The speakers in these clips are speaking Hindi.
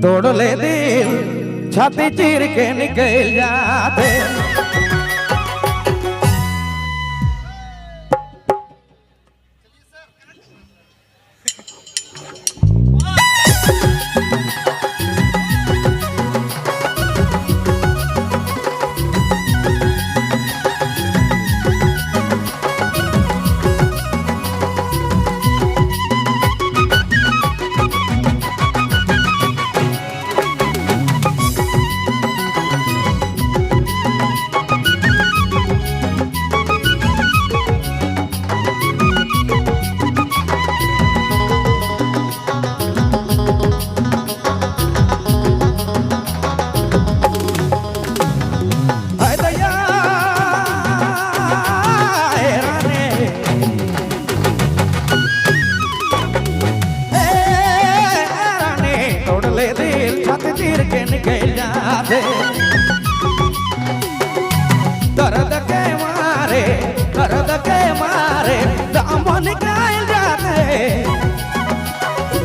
तोड़ ले दिल छाती चीर के निकल जाते। चीर के निकल जाते। दर्द के मारे दाम निकाल जाते।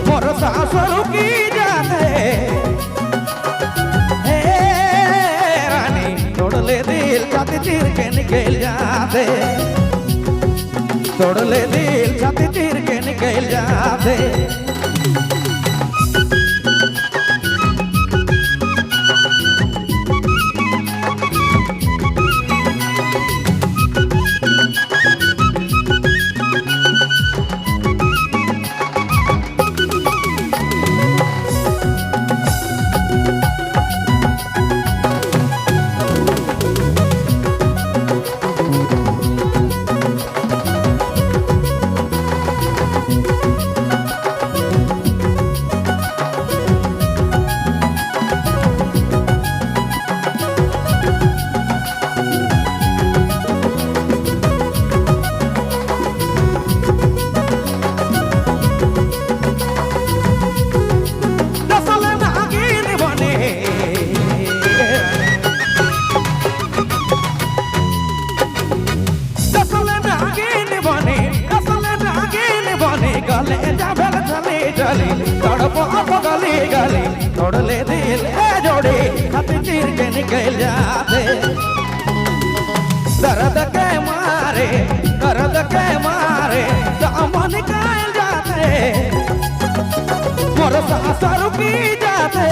मोर सासू की जाते। रानी तोड़ ले दिल छाती चीर के निकल जाते। तोड़ ले दिल छाती चीर के निकल जाते। गले जाबल चली चली तड़प आप गली गली तोड़ ले दिल ए जोड़ी छाती चीर के निकल जाते। दर्द के मारे दाम निकल जाते। मोर सासू की जाते।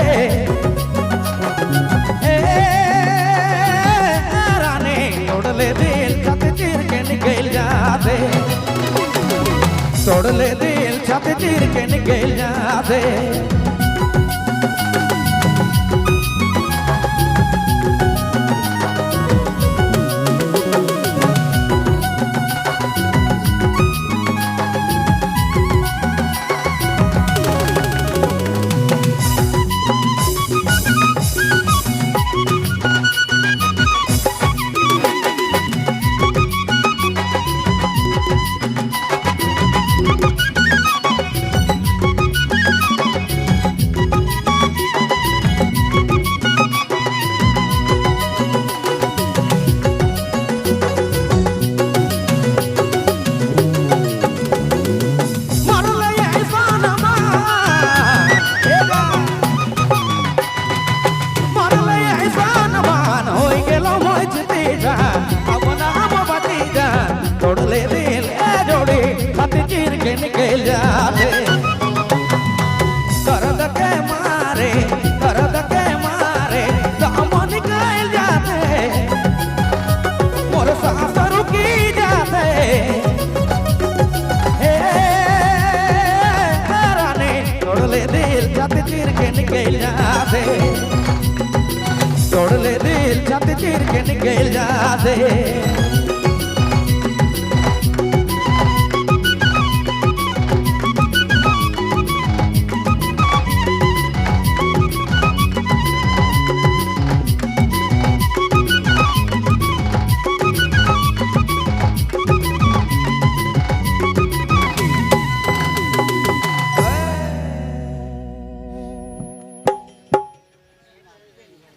रानी तोड़ ले दिल छाती चीर के निकल जाते। तोड़ ले दिल छाती चीर के निकल जाते। तोड़ ले दिल ए जोड़ी छाती चीर के निकल जाते। दर्द के मारे दाम निकल जाते। मोर सासू की जाते। रानी तोड़ ले दिल छाती चीर के निकल जाते। तोड़ ले दिल छाती चीर के निकल जाते।